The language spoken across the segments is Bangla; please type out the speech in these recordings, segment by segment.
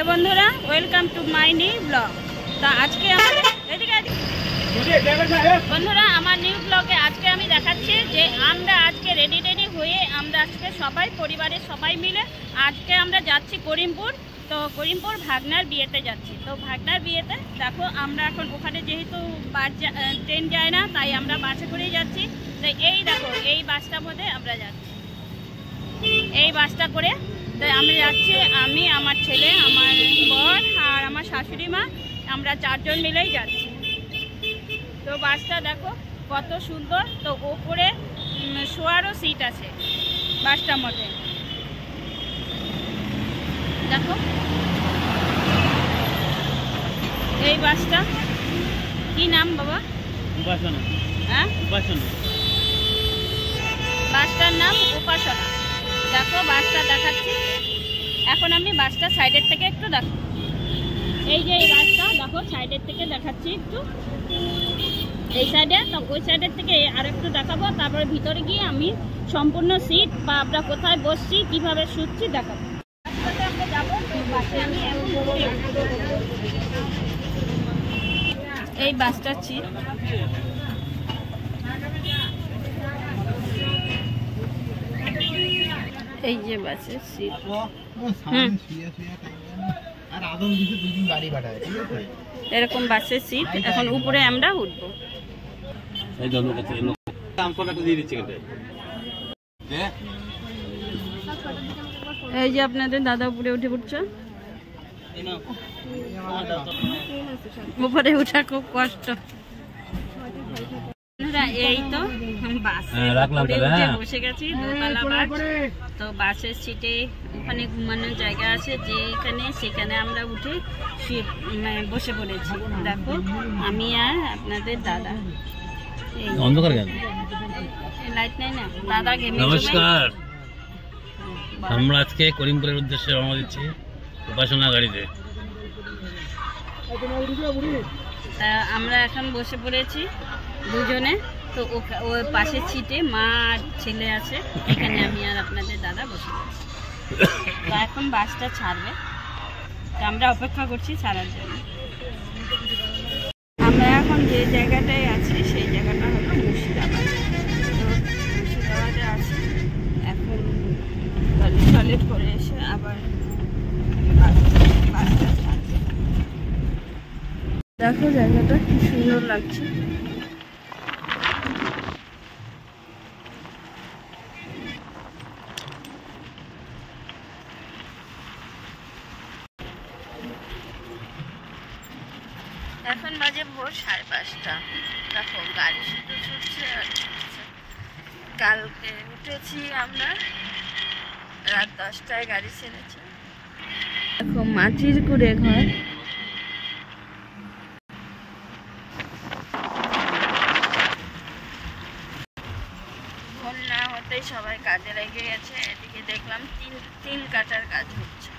हेलो बंधुरा welcome to my new blog. तो आज के बंधुरा आमार न्यू ब्लगे आज के आमी देखाচ্ছি যে আমরা আজকে রেডি হয়ে আমরা আজকে সবাই পরিবারের সবাই মিলে আজকে আমরা যাচ্ছি করিমপুর। তো করিমপুর ভাগনার বিয়েতে যাচ্ছি। তো ভাগনার বিয়েতে দেখো আমরা এখন ওখানে যেহেতু ট্রেন যায় না তাই আমরা বাসে করেই যাচ্ছি। তো এই দেখো এই বাসটার মধ্যে আমরা যাচ্ছি, এই বাসটা করে তো আমি যাচ্ছি, আমি আমার ছেলে আমার বর আর আমার শাশুড়ি মা, আমরা চারজন মিলেই যাচ্ছি। তো বাসটা দেখো কত সুন্দর। তো ওপরে শোয়ারও সিট আছে বাসটার মধ্যে, দেখো এই বাসটা কি নাম বাবা? উপাসনা। হ্যাঁ উপাসনা, বাসটার নাম উপাসনা। দেখো বাসটা দেখাচ্ছি, এখন আমি বাসটা সাইডের থেকে একটু দেখো, এই যে এই বাসটা দেখো সাইডের থেকে দেখাচ্ছি একটু, এই সাইডে। তো ওই সাইডের থেকে আর একটু দেখাবো, তারপরে ভিতরে গিয়ে আমি সম্পূর্ণ সিট বা আমরা কোথায় বসছি কিভাবে শুচ্ছি দেখাবো। বাসটাতে আমরা যাবো, বাসে আমি এই বাসটার সিট, এই যে বাসের সিট, এরকম বাসের সিট। এখন উপরে আমরা উঠবো। এই যে আপনাদের দাদা উপরে উঠে পড়ছে, উপরে উঠা খুব কষ্ট। এই তো বসে গেছি দোতলা বাস। তো বাসের সিটে ওখানে ঘুমানোর জায়গা আছে যেখানে, সেখানে আমরা উঠে বসে পড়েছি। দেখো আমি আর আপনাদের দাদা, অন্ধকার কেন? লাইট নাই না দাদা। নমস্কার, আমরা আজকে করিমপুরের উদ্দেশ্যে রওনা দিচ্ছি উপাসনা গাড়িতে। তা আমরা এখন বসে পড়েছি দুজনে। তো ওই পাশের সিটে মা আর ছেলে আছে, এখানে আমি আর আপনাদের দাদা বসে আছি। তো এখন বাসটা ছাড়বে, তো আমরা অপেক্ষা করছি ছাড়ার জন্য। আমরা এখন যে জায়গাটায় আছি সেই জায়গাটা হলো মুর্শিদাবাদ। তো মুর্শিদাবাদে আছি এখন, টয়লেট করে এসে আবার বাসটা ছাড়বে। দেখো জায়গাটা কি সুন্দর লাগছে। এখন বাজে ভোর 5:30। দেখো গাড়ি শুধু ছুটছে আর ছুটছে। কালকে উঠেছি আমরা রাত 10টায়, গাড়ি ছেড়েছে। দেখো মাটির কুড়ে ঘর, ভোর না হতেই সবাই কাজে লেগে গেছে। এদিকে দেখলাম তিল কাটার কাজ হচ্ছে।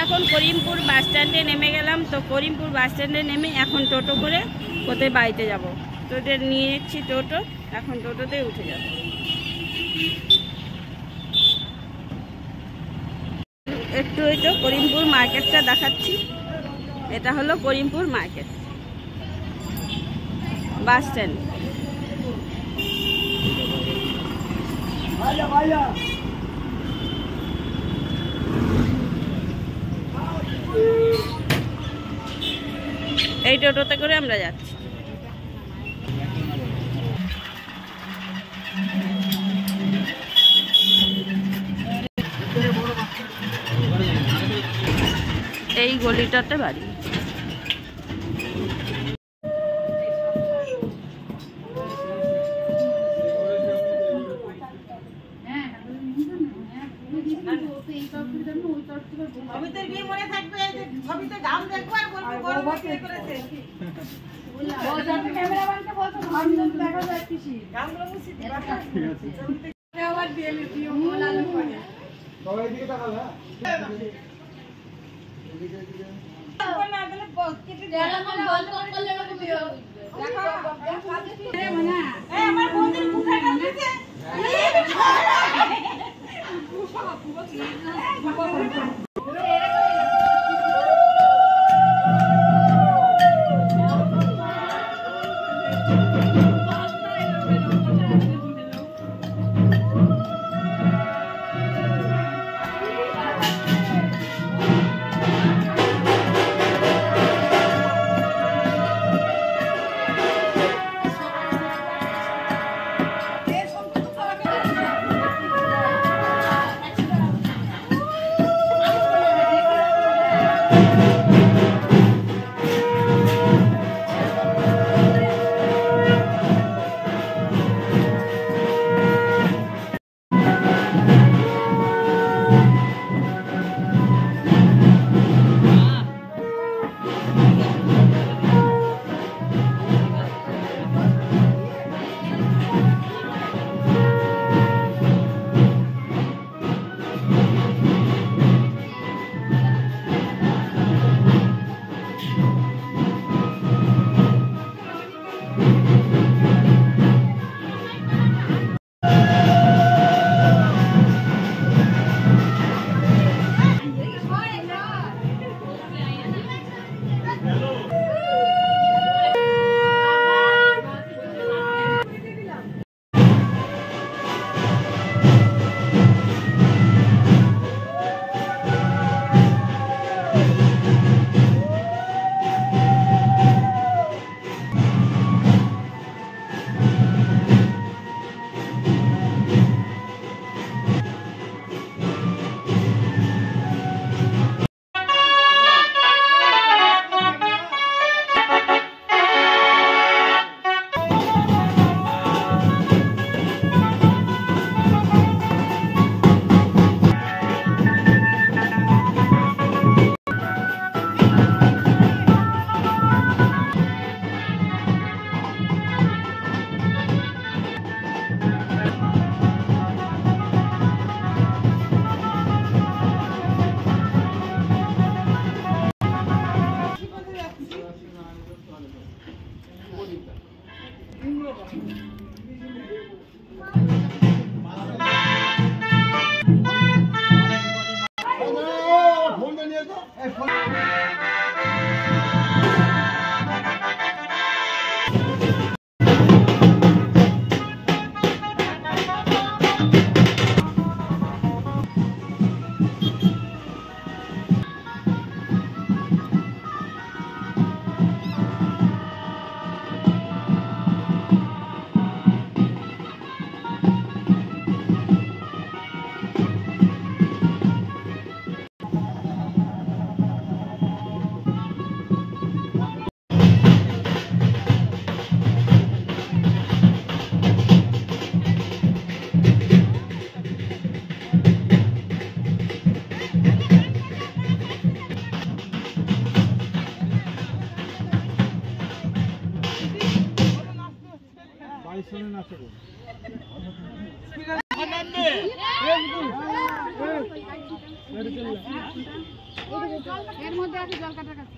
এখন করিমপুর বাস স্ট্যান্ডে নেমে গেলাম। তো করিমপুর বাস স্ট্যান্ডে নেমে এখন টোটো করে কোথায় বাড়িতে যাব। টোটো নিয়ে যাচ্ছি, টোটো এখন টোটোতে উঠে যাব। একটু ওই তো করিমপুর মার্কেটটা দেখাচ্ছি, এটা হলো করিমপুর মার্কেট বাস স্ট্যান্ড। এই টোটোতে করে আমরা যাচ্ছি। এই গলিটাতে বাড়ি। এর মধ্যে আছে জল কাটার কাছে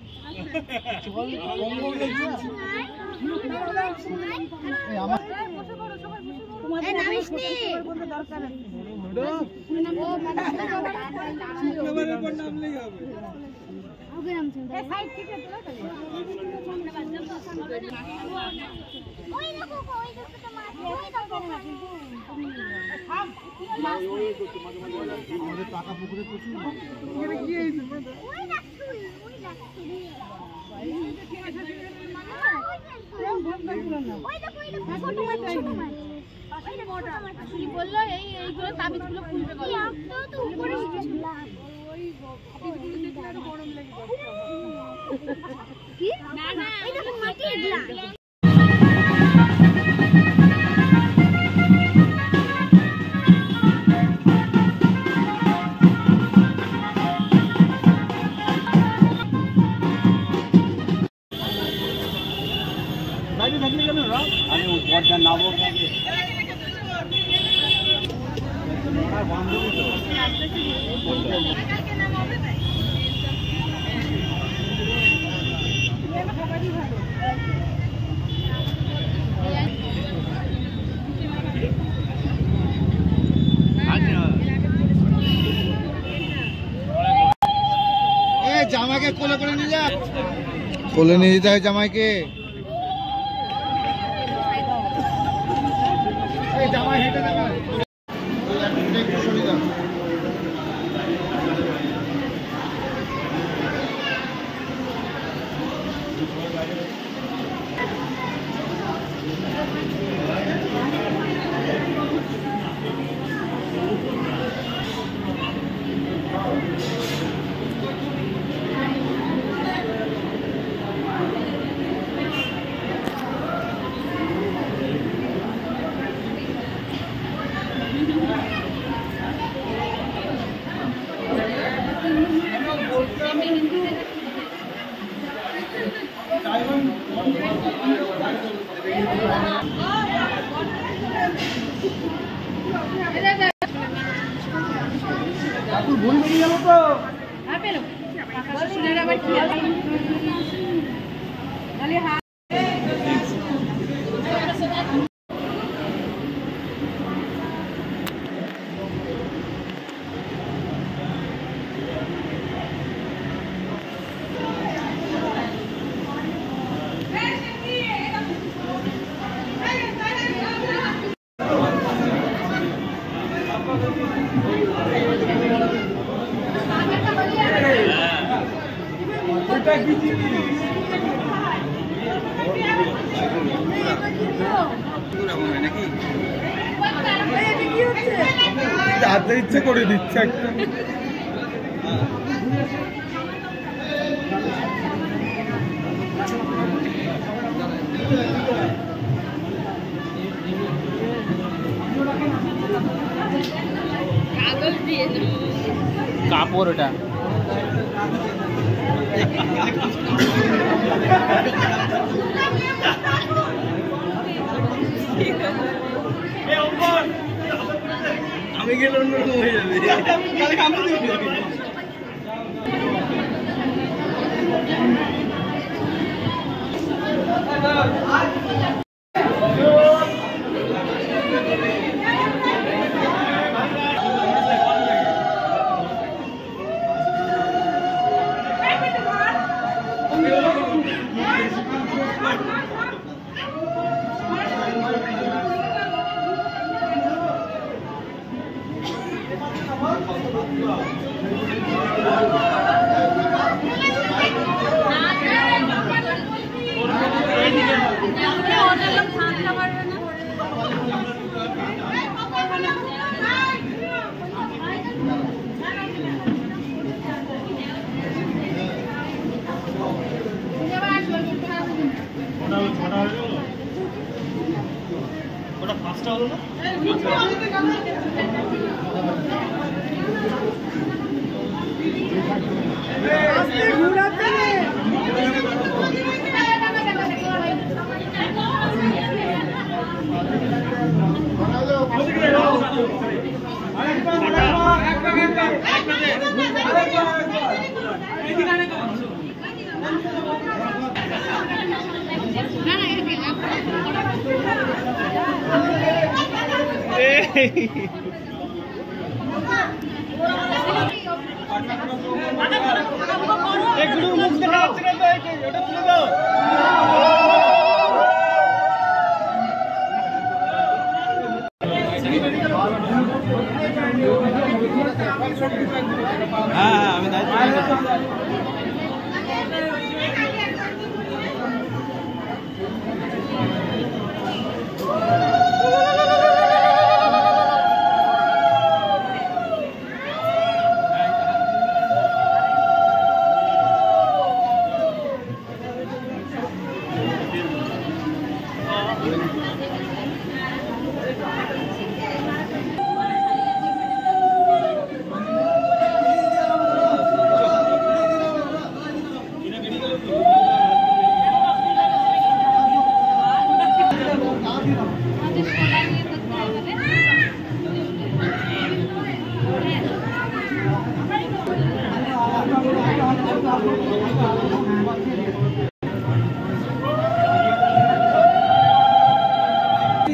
আমাদের টাকা পুকুরে প্রচুর বললো এইগুলো তাবিজগুলো খুলবে আমি পর্দা নামবো জামাইকে কোলে করে নিয়ে যা, কোলে নিয়ে যেতে হয় জামাইকে। হেঁটে দেখা একটু সরে যাও। ভুল বেরিয়ে গেল তো হাতে ইচ্ছে করে দিচ্ছে একটা কাপড় ওটা আমি গেলে অন্যরকম হয়ে যাবে ওটা পাঁচটা হলো না এগুলো মুখ দেখা যাচ্ছে না তো ওটা তুলে দাও হ্যাঁ আমি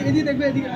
এদিকে দেখবে এদিকে